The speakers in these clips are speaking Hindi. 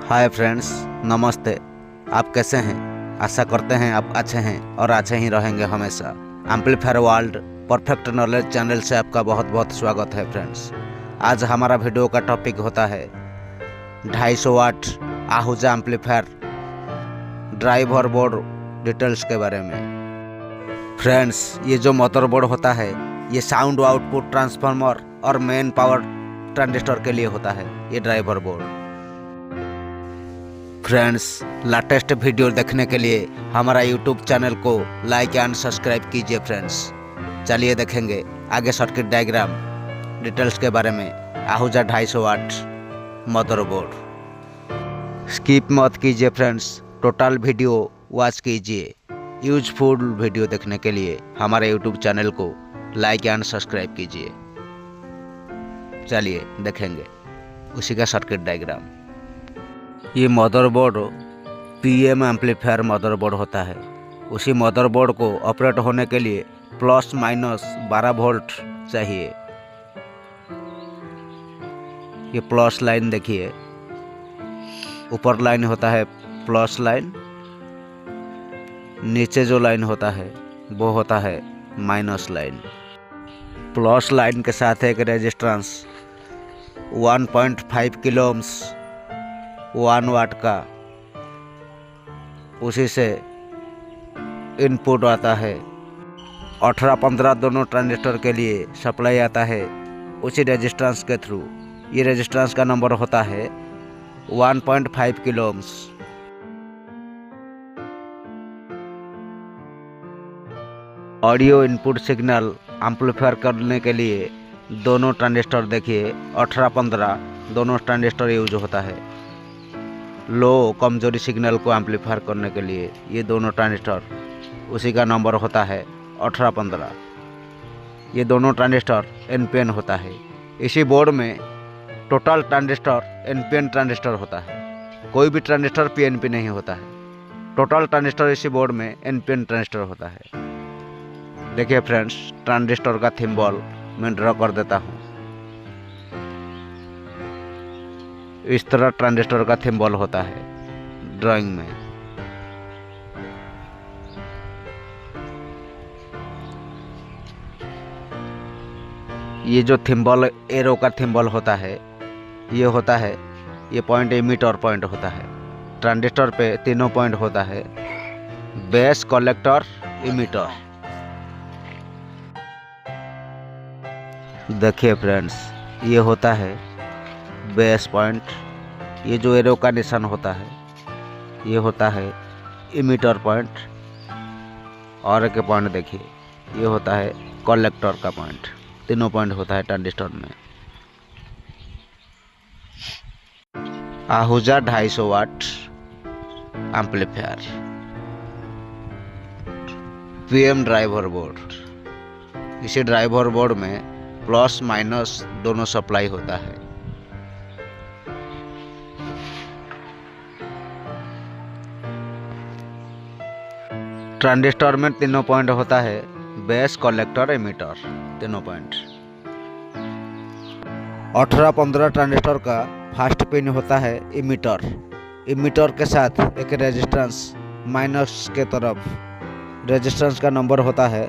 हाय फ्रेंड्स, नमस्ते। आप कैसे हैं? आशा करते हैं आप अच्छे हैं और अच्छे ही रहेंगे हमेशा। Amplifier world perfect knowledge channel से आपका बहुत बहुत स्वागत है फ्रेंड्स। आज हमारा वीडियो का टॉपिक होता है 250 watt Ahuja amplifier driver board details के बारे में। फ्रेंड्स, ये जो मदरबोर्ड होता है ये साउंड आउटपुट ट्रांसफार्मर और मेन पावर ट्रांजिस्टर के लिए होता है ये driver board. Friends, latest video देखने के लिए हमारा यूट्यूब चैनल को लाइक एंड सब्सक्राइब कीजिए फ्रेंड्स। चलिए देखेंगे आगे सर्किट डायग्राम डिटेल्स के बारे में आहूजा 250 वाट मदरबोर्ड। स्किप मत कीजिए फ्रेंड्स, टोटल वीडियो वॉच कीजिए। यूजफुल वीडियो देखने के लिए हमारे यूट्यूब चैनल को लाइक एंड सब्सक्राइब कीजिए। चलिए देखेंगे उसी का सर्किट डायग्राम। ये मदरबोर्ड पीएम एम्पलीफायर मदरबोर्ड होता है। उसी मदरबोर्ड को ऑपरेट होने के लिए प्लस माइनस 12 वोल्ट चाहिए। ये प्लस लाइन देखिए, ऊपर लाइन होता है प्लस लाइन, नीचे जो लाइन होता है वो होता है माइनस लाइन। प्लस लाइन के साथ एक रेजिस्टेंस 1.5 किलो ओम्स 1 वाट का, उसी से इनपुट आता है। 18-15 दोनों ट्रांजिस्टर के लिए सप्लाई आता है उसी रेजिस्टेंस के थ्रू। ये रेजिस्टेंस का नंबर होता है 1.5 kilo ohms. Audio input signal amplifier करने के लिए दोनों ट्रांजिस्टर देखिए 18-15 दोनों ट्रांजिस्टर यूज होता है। लो कमजोरी सिग्नल को एम्पलीफायर करने के लिए ये दोनों ट्रांजिस्टर, उसी का नंबर होता है 18-15। ये दोनों ट्रांजिस्टर एनपीएन होता है। इसी बोर्ड में टोटल ट्रांजिस्टर एनपीएन ट्रांजिस्टर होता है, कोई भी ट्रांजिस्टर पीएनपी नहीं होता है। टोटल ट्रांजिस्टर इसी बोर्ड में एनपीएन ट्रांजिस्टर होता है। देखिए फ्रेंड्स, ट्रांजिस्टर का थिम्बल मैं ड्रॉ कर देता हूँ। इस तरह ट्रांजिस्टर का थिम्बल होता है ड्राइंग में। ये जो थिम्बल एरो का थिम्बल होता है ये होता है, ये पॉइंट इमीटर पॉइंट होता है। ट्रांजिस्टर पे तीनों पॉइंट होता है, बेस, कलेक्टर, इमीटर। देखिए फ्रेंड्स, ये होता है बेस पॉइंट। ये जो एरो का निशान होता है ये होता है इमीटर पॉइंट। और एक पॉइंट देखिए, ये होता है कलेक्टर का पॉइंट। तीनों पॉइंट होता है ट्रांजिस्टर में। आहूजा 250 वाट एम्पलीफायर पीएम ड्राइवर बोर्ड। इसी ड्राइवर बोर्ड में प्लस माइनस दोनों सप्लाई होता है। ट्रांजिस्टर में तीनों पॉइंट होता है, बेस, कलेक्टर, एमीटर, तीनों पॉइंट। 18-15 ट्रांजिस्टर का फर्स्ट पिन होता है इमीटर। इमीटर के साथ एक रेजिस्टेंस माइनस के तरफ, रेजिस्टेंस का नंबर होता है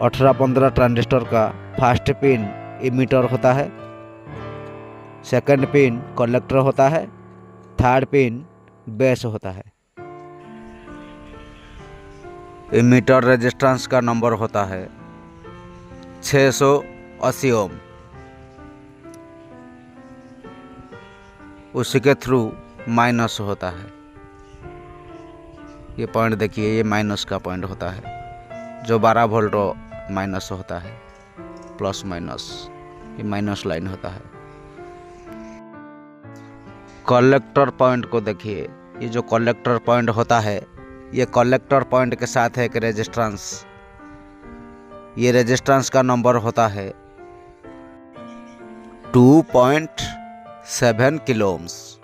18-15 ट्रांजिस्टर का फर्स्ट पिन इमीटर होता है, सेकंड पिन कलेक्टर होता है, थर्ड पिन बेस होता है। इमीटर रेजिस्टेंस का नंबर होता है 680 ओम। उसी के थ्रू माइनस होता है। ये पॉइंट देखिए, ये माइनस का पॉइंट होता है। जो 12 वोल्ट माइनस होता है, प्लस माइनस, ये माइनस लाइन होता है। कलेक्टर पॉइंट को देखिए, ये जो कलेक्टर पॉइंट होता है ये कलेक्टर पॉइंट के साथ है एक रेजिस्टेंस। ये रेजिस्टेंस का नंबर होता है 2.7 kilo ohms.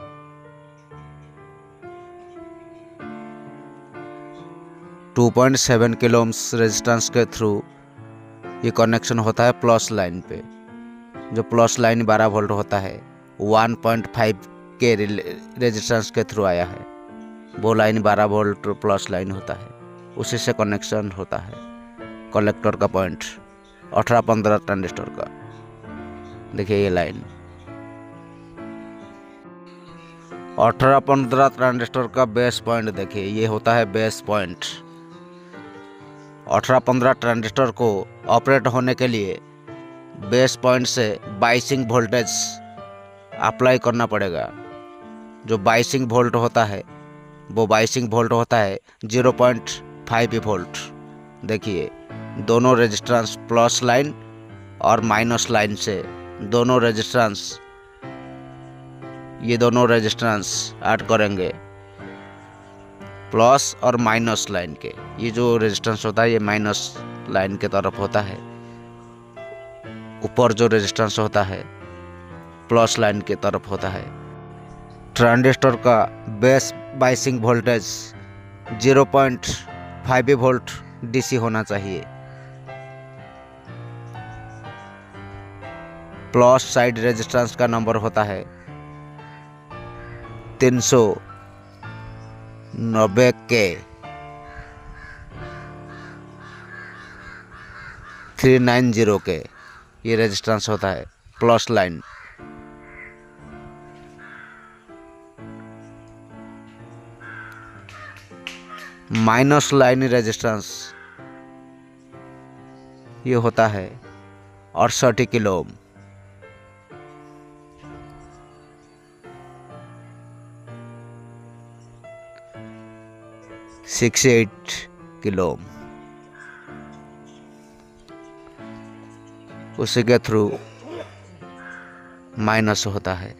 Kilo ohms resistance के थ्रू ये कनेक्शन होता है प्लस लाइन पे। जो प्लस लाइन 12 वोल्ट होता है 1.5 के रेजिस्टेंस के थ्रू आया है। वो लाइन 12 वोल्ट प्लस लाइन होता है, उसी से कनेक्शन होता है कलेक्टर का पॉइंट 18-15 ट्रांजिस्टर का। देखिए ये लाइन 18-15 ट्रांजिस्टर का बेस पॉइंट, देखिए ये होता है बेस पॉइंट। 18-15 ट्रांजिस्टर को ऑपरेट होने के लिए बेस पॉइंट से बाइसिंग वोल्टेज अप्लाई करना पड़ेगा। जो बाइसिंग वोल्ट होता है वो बाइसिंग वोल्ट होता है 0.5 वोल्ट। देखिए दोनों रेजिस्टेंस प्लस लाइन और माइनस लाइन से दोनों रेजिस्टेंस, ये दोनों रेजिस्टेंस ऐड करेंगे प्लस और माइनस लाइन के। ये जो रेजिस्टेंस होता है ये माइनस लाइन के तरफ होता है, ऊपर जो रेजिस्टेंस होता है प्लस लाइन के तरफ होता है। ट्रांजिस्टर का base biasing voltage 0.5 volt DC होना चाहिए। प्लस साइड रेजिस्टेंस का नंबर होता है 390 के 390 के ये रेजिस्टेंस होता है plus line. Minus line resistance ये होता है 68 किलो ओम। किलो ओम उसी के थ्रू माइनस होता है।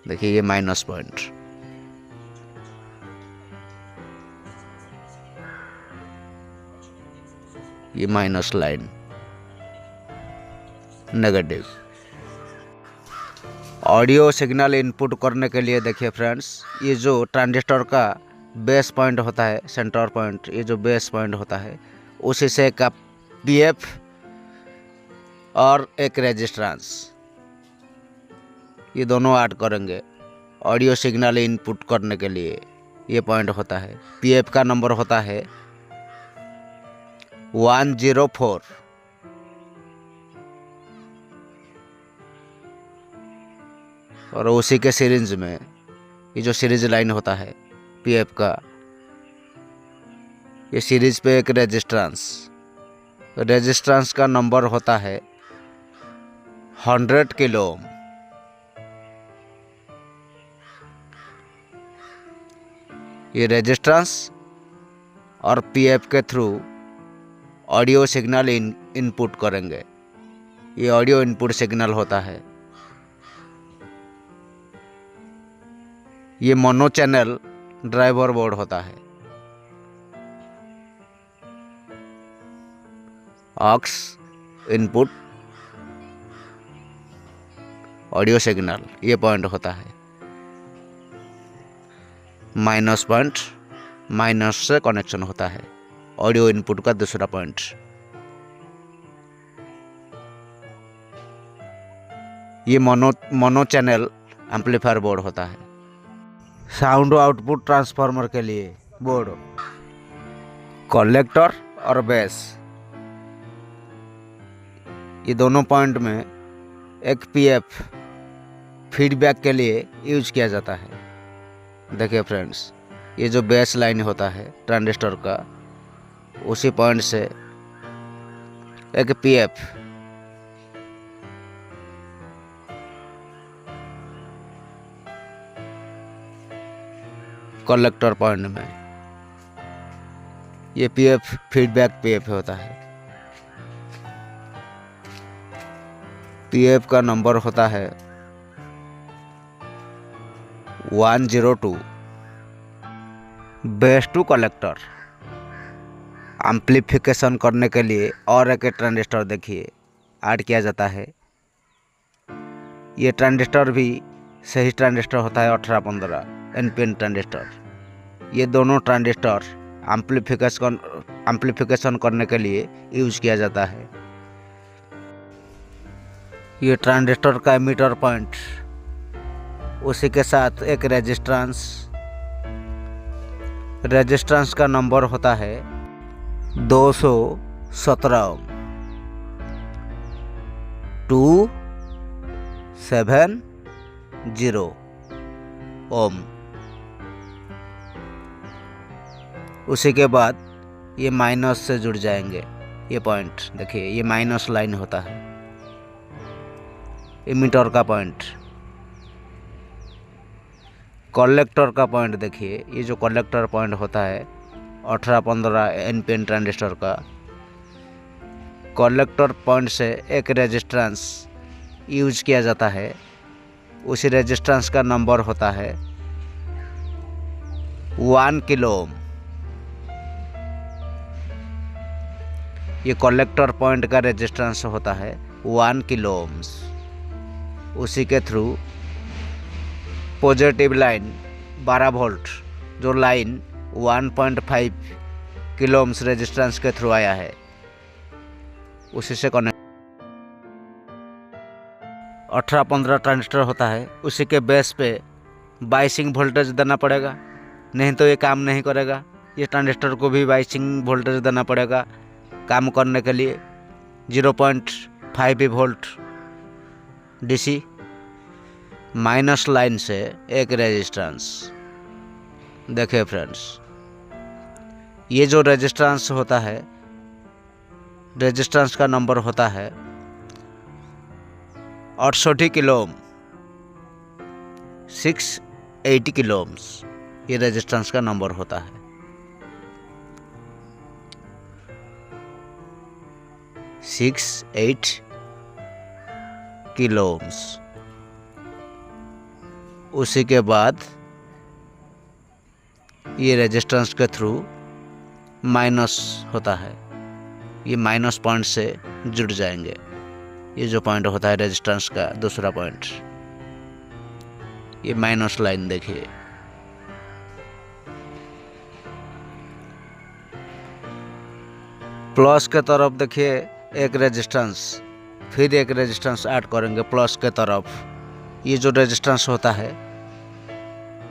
देखिए ये माइनस पॉइंट, ये minus line negative. Audio signal input करने के लिए देखिए फ्रेंड्स, ये जो ट्रांजिस्टर का बेस पॉइंट होता है, सेंटर पॉइंट, ये जो बेस पॉइंट होता है उसी से एक पीएफ और एक रेजिस्टेंस, ये दोनों ऐड करेंगे ऑडियो सिग्नल इनपुट करने के लिए। ये पॉइंट होता है, पीएफ का नंबर होता है 104 और उसी के सीरीज में ये जो सीरीज लाइन होता है पीएफ का, ये सीरीज पे एक रेजिस्टेंस का नंबर होता है 100 किलो ओम। ये रेजिस्टेंस और पीएफ के थ्रू ऑडियो सिग्नल इनपुट करेंगे। ये ऑडियो इनपुट सिग्नल होता है। ये मोनो चैनल ड्राइवर बोर्ड होता है। ऑक्स इनपुट ऑडियो सिग्नल, ये पॉइंट होता है। माइनस पॉइंट, माइनस से कनेक्शन होता है ऑडियो इनपुट का दूसरा पॉइंट। ये मोनो चैनल एम्पलीफायर बोर्ड होता है। साउंड आउटपुट ट्रांसफार्मर के लिए बोर्ड, कलेक्टर और बेस, ये दोनों पॉइंट में एक पीएफ फीडबैक के लिए यूज किया जाता है। देखिए फ्रेंड्स, ये जो बेस लाइन होता है ट्रांजिस्टर का, उसी पॉइंट से एक पीएफ कलेक्टर पॉइंट में, ये पीएफ फीडबैक पीएफ होता है। पीएफ का नंबर होता है 102। बेस टू कलेक्टर एम्प्लीफिकेशन करने के लिए और एक ट्रांजिस्टर देखिए ऐड किया जाता है। ये ट्रांजिस्टर भी सही ट्रांजिस्टर होता है 18-15 एनपीएन ट्रांजिस्टर। ये दोनों ट्रांजिस्टर एम्प्लीफिकेशन करने के लिए यूज किया जाता है। ये ट्रांजिस्टर का एमीटर पॉइंट उसी के साथ एक रेजिस्टेंस का नंबर होता है 217 ओम, 270 ओम। उसी के बाद ये माइनस से जुड़ जाएंगे। ये पॉइंट देखिए, ये माइनस लाइन होता है इमीटर का पॉइंट। कलेक्टर का पॉइंट देखिए, ये जो कलेक्टर पॉइंट होता है 1815 एनपीएन ट्रांजिस्टर का, कलेक्टर पॉइंट से एक रेजिस्टेंस यूज किया जाता है। उसी रेजिस्टेंस का नंबर होता है 1 किलो ओम। ये कलेक्टर पॉइंट का रेजिस्टेंस होता है 1 किलो ओम्स। उसी के थ्रू पॉजिटिव लाइन 12 वोल्ट जो लाइन 1.5 किलो ओम्स रेजिस्टेंस के थ्रू आया है, उसी से कनेक्ट 1815 ट्रांजिस्टर होता है। उसी के बेस पे बाइसिंग वोल्टेज देना पड़ेगा, नहीं तो ये काम नहीं करेगा। ये ट्रांजिस्टर को भी बाइसिंग वोल्टेज देना पड़ेगा काम करने के लिए। 0.5 वोल्ट डीसी माइनस लाइन से एक रेजिस्टेंस। देखिए फ्रेंड्स, ये जो रेजिस्टेंस होता है, रेजिस्टेंस का नंबर होता है 68 किलो ओम, 680 किलो ओम्स। ये रेजिस्टेंस का नंबर होता है। Six 8 kilo ohms. उसी के बाद ये रेजिस्टेंस के थ्रू माइनस होता है, ये माइनस पॉइंट से जुड़ जाएंगे। ये जो पॉइंट होता है रेजिस्टेंस का दूसरा पॉइंट, ये माइनस लाइन देखिए। प्लस के तरफ देखिए एक रेजिस्टेंस, फिर एक रेजिस्टेंस ऐड करेंगे प्लस के तरफ। ये जो रेजिस्टेंस होता है,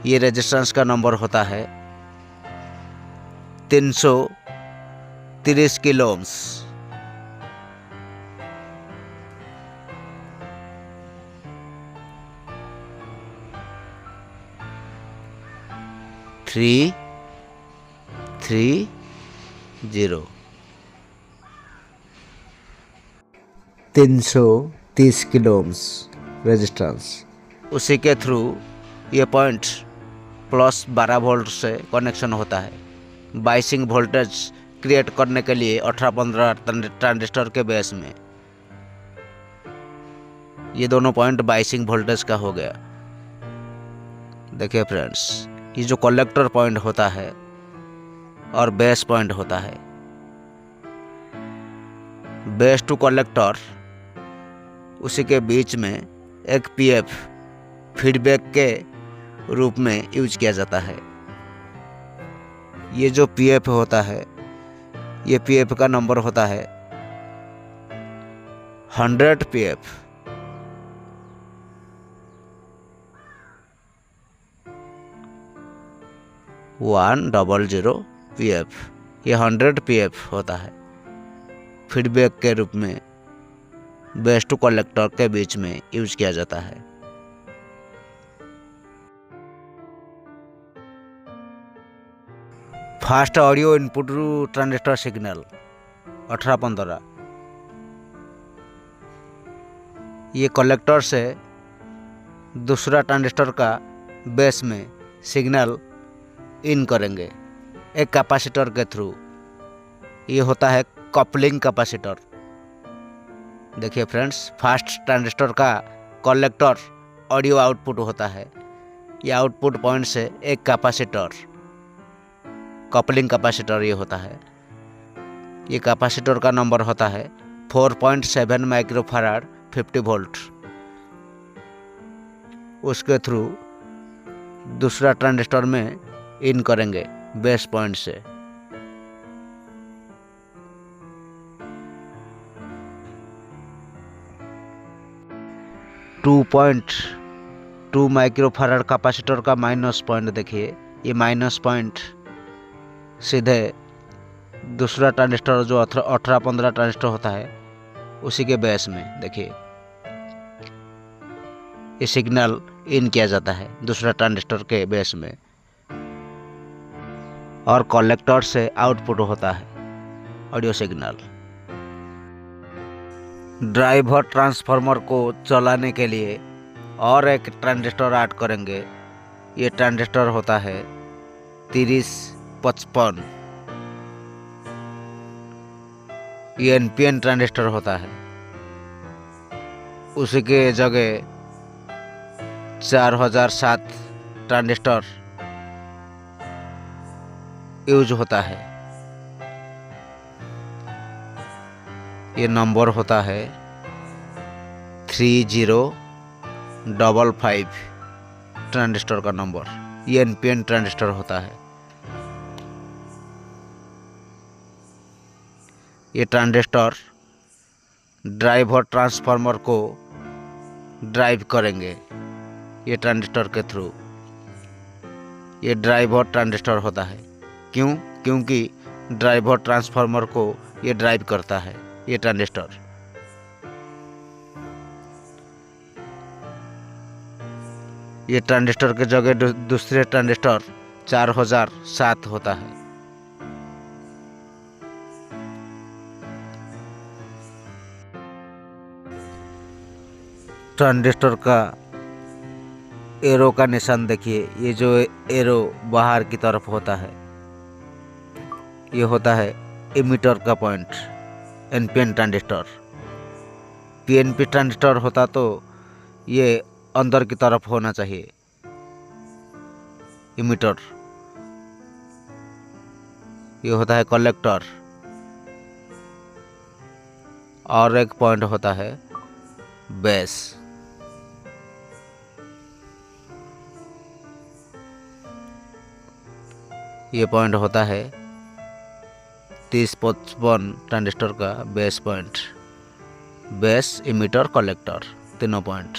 ये रेजिस्टेंस का नंबर होता है 330 kilo ohms. Three 330 kilo ohms resistance. उसी के थ्रू ये पॉइंट प्लस 12 वोल्ट से कनेक्शन होता है बाइसिंग वोल्टेज क्रिएट करने के लिए 1815 ट्रांजिस्टर के बेस में। ये दोनों पॉइंट बाइसिंग वोल्टेज का हो गया। देखिए फ्रेंड्स, ये जो कलेक्टर पॉइंट होता है और बेस पॉइंट होता है, बेस टू कलेक्टर, उसी के बीच में एक पीएफ फीडबैक के रूप में यूज किया जाता है। ये जो पीएफ होता है, ये पीएफ का नंबर होता है 100 पीएफ। वन 100 पीएफ, ये 100 पीएफ होता है। फीडबैक के रूप में बेस टू कलेक्टर के बीच में यूज किया जाता है। Fast audio input transistor signal 1815, ये कलेक्टर से दूसरा ट्रांजिस्टर का बेस में सिग्नल इन करेंगे एक कैपेसिटर के थ्रू। ये होता है कपलिंग कैपेसिटर। देखिए फ्रेंड्स, फास्ट ट्रांजिस्टर का कलेक्टर ऑडियो आउटपुट होता है। ये आउटपुट पॉइंट से एक कैपेसिटर, कपलिंग कैपेसिटर ये होता है। ये कैपेसिटर का नंबर होता है 4.7 माइक्रोफैराड 50 वोल्ट। उसके थ्रू दूसरा ट्रांजिस्टर में इन करेंगे बेस पॉइंट से। 2 माइक्रोफैराड कैपेसिटर का माइनस पॉइंट देखिए, ये माइनस पॉइंट सीधे दूसरा ट्रांजिस्टर जो 18-15 ट्रांजिस्टर होता है उसी के बेस में देखिए ये सिग्नल इन किया जाता है दूसरा ट्रांजिस्टर के बेस में, और कलेक्टर से आउटपुट होता है ऑडियो सिग्नल। ड्राइवर ट्रांसफार्मर को चलाने के लिए और एक ट्रांजिस्टर ऐड करेंगे। ये ट्रांजिस्टर होता है 3055, ये एनपीएन ट्रांजिस्टर होता है। उसी के जगह 4007 ट्रांजिस्टर यूज होता है। ये नंबर होता है 3055 ट्रांजिस्टर का नंबर, ये एनपीएन ट्रांजिस्टर होता है। ये ट्रांजिस्टर ड्राइवर ट्रांसफार्मर को ड्राइव करेंगे ये ट्रांजिस्टर के थ्रू। ये ड्राइवर ट्रांजिस्टर होता है। क्यों? क्योंकि ड्राइवर ट्रांसफार्मर को ये ड्राइव करता है ये ट्रांजिस्टर। ये ट्रांजिस्टर के जगह दूसरे ट्रांजिस्टर 4007 होता है। ट्रांजिस्टर का एरो का निशान देखिए, ये जो एरो बाहर की तरफ होता है ये होता है इमीटर का point. NPN transistor, PNP transistor होता तो ये अंदर की तरफ होना चाहिए इमीटर। ये होता है कलेक्टर, और एक पॉइंट होता है बेस। ये पॉइंट होता है 3055 ट्रांजिस्टर का base point. Base, emitter, collector, तीनों पॉइंट।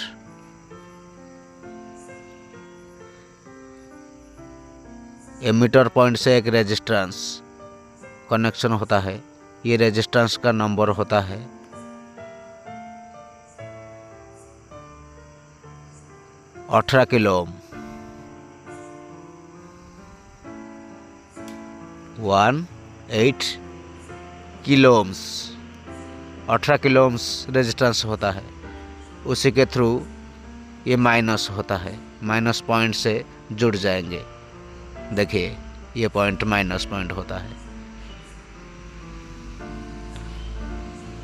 एमीटर पॉइंट से एक रेजिस्टेंस कनेक्शन होता है। ये रेजिस्टेंस का नंबर होता है 18 kilo ohm. 18 kilo ohms, 18 kilo ohms resistance होता है। उसी के थ्रू ये माइनस होता है, माइनस पॉइंट से जुड़ जाएंगे। देखिए ये पॉइंट माइनस पॉइंट होता है।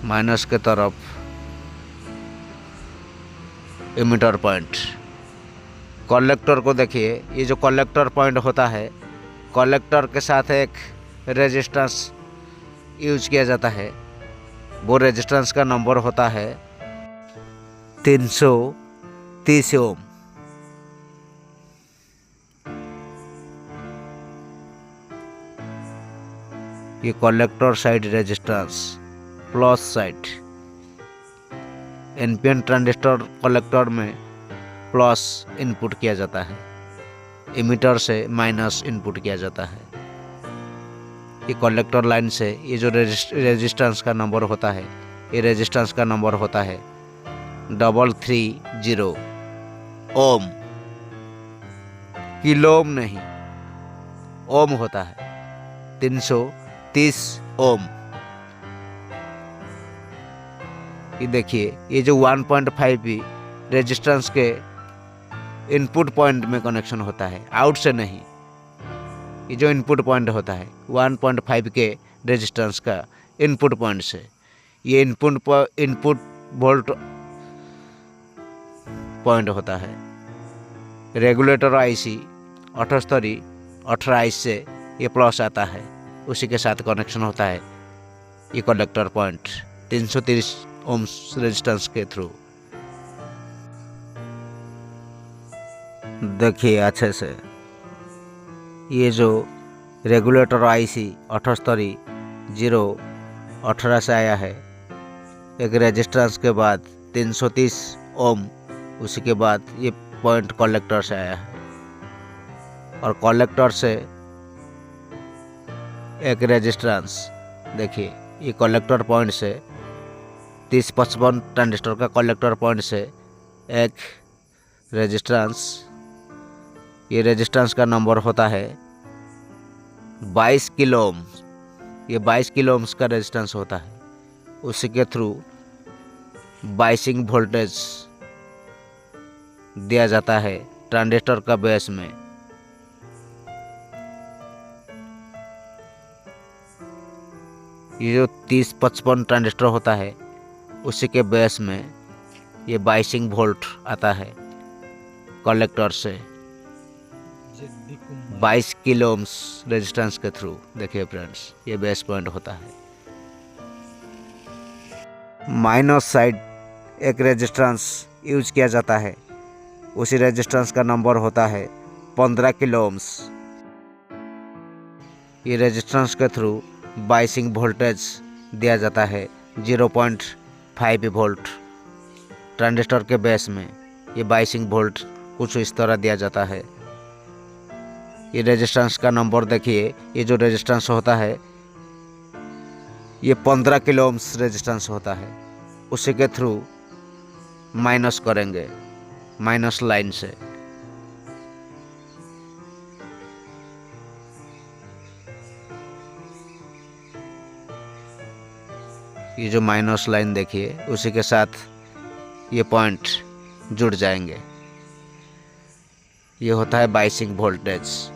माइनस के तरफ इमीटर पॉइंट। कलेक्टर को देखिए, ये जो कलेक्टर पॉइंट होता है, कलेक्टर के साथ एक रेजिस्टेंस यूज किया जाता है। वो रेजिस्टेंस का नंबर होता है 330 ओम। ये collector side resistance plus side. NPN transistor collector में प्लस इनपुट किया जाता है, इमीटर से माइनस इनपुट किया जाता है। ये कलेक्टर लाइन से ये जो रेजिस्टेंस का नंबर होता है, ये रेजिस्टेंस का नंबर होता है 330 ओम। किलो ओम नहीं, ओम होता है 330 ओम। ये देखिए, ये जो 1.5 भी रेजिस्टेंस के इनपुट पॉइंट में कनेक्शन होता है, आउट से नहीं। ये जो इनपुट पॉइंट होता है 1.5 के रेजिस्टेंस का इनपुट पॉइंट से, ये इनपुट वोल्ट पॉइंट होता है। रेगुलेटर आईसी 7828 से ये प्लस आता है, उसी के साथ कनेक्शन होता है ये कलेक्टर पॉइंट 330 ओम्स रेजिस्टेंस के थ्रू। देखिए अच्छे से, ये जो रेगुलेटर आईसी 78018 से आया है, एक रेजिस्टेंस के बाद 330 ओम, उसी के बाद ये पॉइंट कलेक्टर से आया है और कलेक्टर से एक रेजिस्टेंस, देखिए ये कलेक्टर पॉइंट से 3055 ट्रांजिस्टर का कलेक्टर पॉइंट से एक रेजिस्टेंस, ये रेजिस्टेंस का नंबर होता है 22 किलो ओम। ये 22 किलो ओम्स का रेजिस्टेंस होता है, उसी के थ्रू बाइसिंग वोल्टेज दिया जाता है ट्रांजिस्टर का बेस में। ये जो 3055 ट्रांजिस्टर होता है उसी के बेस में ये बाइसिंग वोल्ट आता है कलेक्टर से 22 किलो ओम्स रेजिस्टेंस के थ्रू। देखिए फ्रेंड्स, ये बेस पॉइंट होता है। माइनस साइड एक रेजिस्टेंस यूज किया जाता है, उसी रेजिस्टेंस का नंबर होता है 15 किलो ओम्स। ये रेजिस्टेंस के थ्रू बाइसिंग वोल्टेज दिया जाता है 0.5 वोल्ट ट्रांजिस्टर के बेस में। ये बाइसिंग वोल्ट कुछ इस तरह दिया जाता है। ये रेजिस्टेंस का नंबर देखिए, ये जो रेजिस्टेंस होता है ये 15 किलो ओम्स रेजिस्टेंस होता है, उसी के थ्रू माइनस करेंगे माइनस लाइन से। ये जो माइनस लाइन देखिए उसी के साथ ये पॉइंट जुड़ जाएंगे। ये होता है बाइसिंग वोल्टेज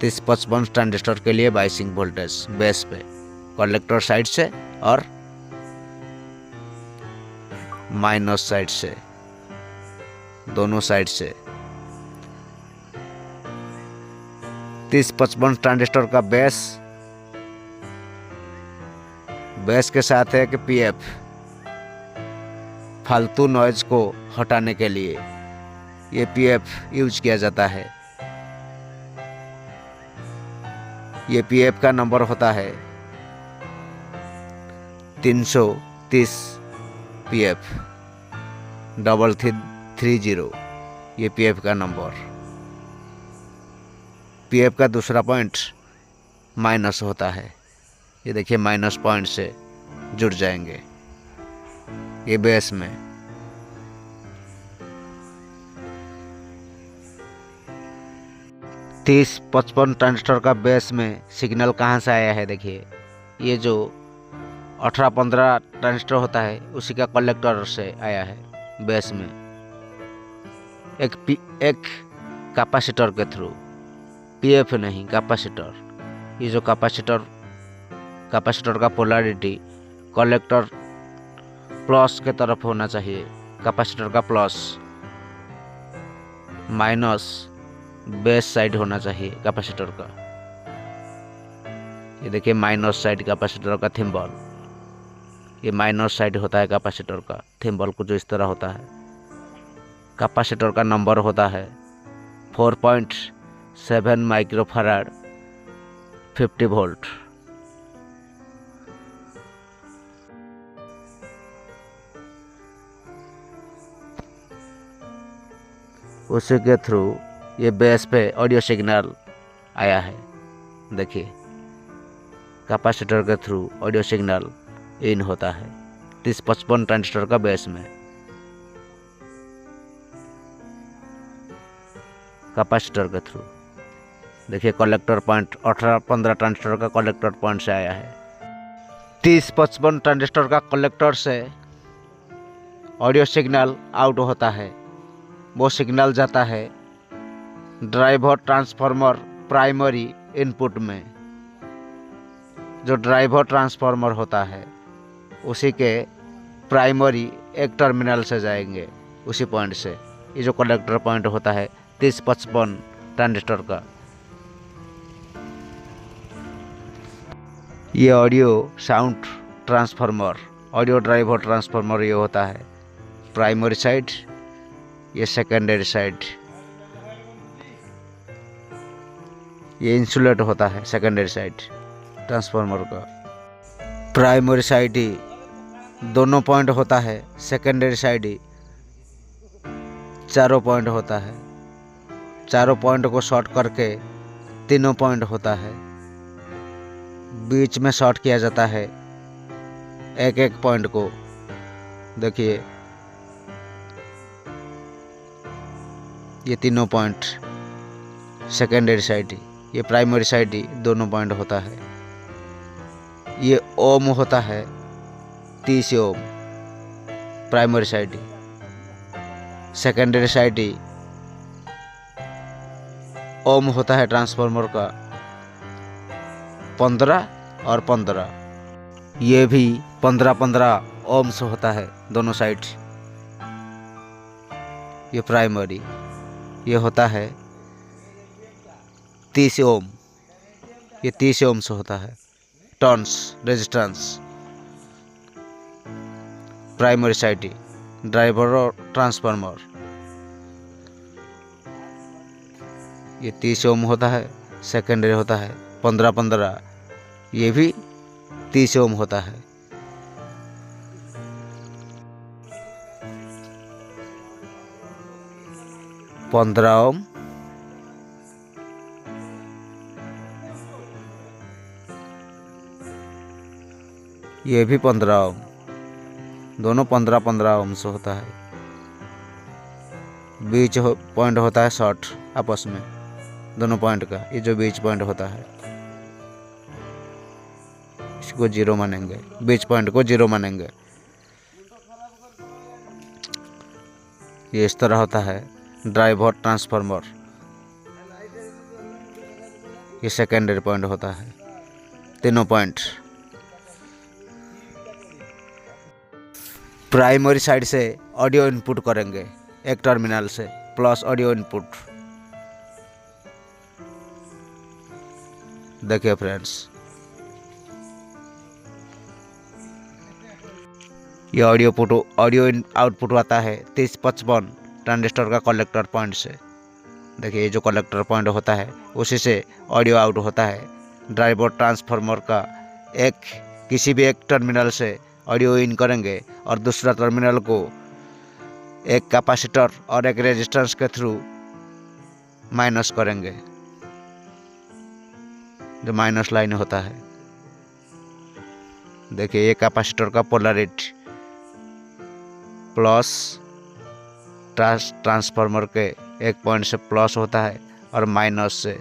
3055 ट्रांजिस्टर के लिए। बाइसिंग वोल्टेज बेस पे कलेक्टर साइड से और माइनस साइड से, दोनों साइड से 3055 ट्रांजिस्टर का बेस के साथ है कि पीएफ फालतू नॉइज को हटाने के लिए ये पीएफ यूज किया जाता है। ये पीएफ का नंबर होता है 330 पीएफ 3330। ये पीएफ का नंबर। पीएफ का दूसरा पॉइंट माइनस होता है। ये देखिए माइनस पॉइंट से जुड़ जाएंगे ये बेस में। तीस 55 ट्रांजिस्टर का बेस में सिग्नल कहाँ से आया है? देखिए ये जो 18-15 ट्रांजिस्टर होता है उसी का कलेक्टर से आया है बेस में, एक कैपेसिटर के थ्रू। पीएफ नहीं, कैपेसिटर। ये जो कैपेसिटर का पोलैरिटी कलेक्टर प्लस के तरफ होना चाहिए। कैपेसिटर का प्लस, माइनस बेस साइड होना चाहिए कैपेसिटर का। ये देखिए माइनस साइड कैपेसिटर का थिम्बल, ये माइनस साइड होता है कैपेसिटर का थिम्बल कुछ इस तरह होता है। कैपेसिटर का नंबर होता है 4.7 माइक्रोफैराड 50 वोल्ट। उसी के थ्रू ये बेस पे ऑडियो सिग्नल आया है। देखिए कैपेसिटर के थ्रू ऑडियो सिग्नल इन होता है 3055 ट्रांजिस्टर का बेस में। कैपेसिटर के थ्रू देखिए कलेक्टर पॉइंट 18-15 ट्रांजिस्टर का कलेक्टर पॉइंट से आया है। 30-55 ट्रांजिस्टर का कलेक्टर से ऑडियो सिग्नल आउट होता है। वो सिग्नल जाता है ड्राइवर ट्रांसफार्मर प्राइमरी इनपुट में। जो ड्राइवर ट्रांसफार्मर होता है उसी के प्राइमरी एक टर्मिनल से जाएंगे उसी पॉइंट से। ये जो कलेक्टर पॉइंट होता है 30-55 ट्रांजिस्टर का। ये audio sound transformer, audio driver transformer ये होता है प्राइमरी साइड, ये सेकेंडरी साइड। ये इंसुलेट होता है सेकेंडरी साइड ट्रांसफार्मर का। प्राइमरी साइड ही दोनों पॉइंट होता है, सेकेंडरी साइड ही चारों पॉइंट होता है। चारों पॉइंट को शॉर्ट करके तीनों पॉइंट होता है। बीच में शॉर्ट किया जाता है एक एक पॉइंट को। देखिए ये तीनों पॉइंट सेकेंडरी साइड, ये प्राइमरी साइड, दोनों पॉइंट होता है। ये ओम होता है 30 ओम प्राइमरी साइड। सेकेंडरी साइड ओम होता है ट्रांसफार्मर का 15 और 15। ये भी 15-15 ओम्स होता है दोनों साइड। ये प्राइमरी, ये होता है 30 ओम। ये 30 ओम्स होता है turns resistance primary side driver और ट्रांसफार्मर। ये 30 ओम होता है। सेकेंडरी होता है 15-15, ये भी 30 ओम होता है। पंद्रह ओम, ये भी 15 ओम, दोनों 15-15 ओम से होता है। बीच पॉइंट होता है शॉर्ट आपस में दोनों पॉइंट का। ये जो बीच पॉइंट होता है इसको 0 मानेंगे, बीच पॉइंट को 0 मानेंगे। ये इस तरह होता है ड्राइवर ट्रांसफार्मर। ये सेकेंडरी पॉइंट होता है, तीनों पॉइंट। प्राइमरी साइड से ऑडियो इनपुट करेंगे एक टर्मिनल से प्लस ऑडियो इनपुट। देखिए फ्रेंड्स, ये ऑडियो आउटपुट आता है 30-55 ट्रांजिस्टर का कलेक्टर पॉइंट से। देखिए ये जो कलेक्टर पॉइंट होता है उसी से ऑडियो आउट होता है। ड्राइवर ट्रांसफार्मर का किसी भी एक टर्मिनल से ऑडियो इन करेंगे और दूसरा टर्मिनल को एक कैपेसिटर और एक रेजिस्टेंस के थ्रू माइनस करेंगे, जो माइनस लाइन होता है। देखिए ये कैपेसिटर का पोलैरिटी प्लस ट्रांसफार्मर के एक पॉइंट से प्लस होता है और माइनस से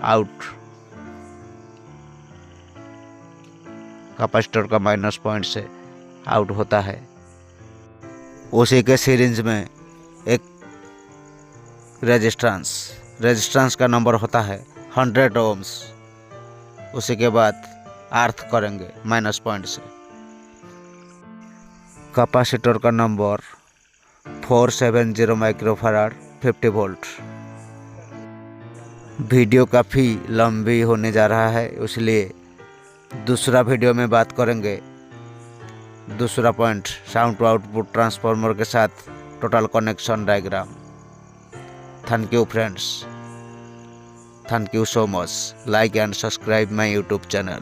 आउट। कैपेसिटर का माइनस पॉइंट से आउट होता है। उसी के सीरीज में एक रेजिस्टेंस का नंबर होता है 100 ओम्स। उसी के बाद अर्थ करेंगे माइनस पॉइंट से। कैपेसिटर का नंबर 470 माइक्रोफैराड 50 वोल्ट। वीडियो काफ़ी लंबी होने जा रहा है, इसलिए दूसरा वीडियो में बात करेंगे दूसरा point sound to output transformer के साथ total connection diagram. Thank you friends, thank you so much. Like and subscribe my YouTube channel.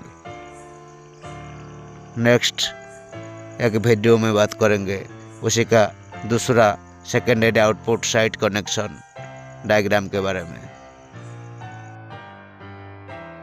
Next एक वीडियो में बात करेंगे उसी का दूसरा secondary output side connection diagram के बारे में।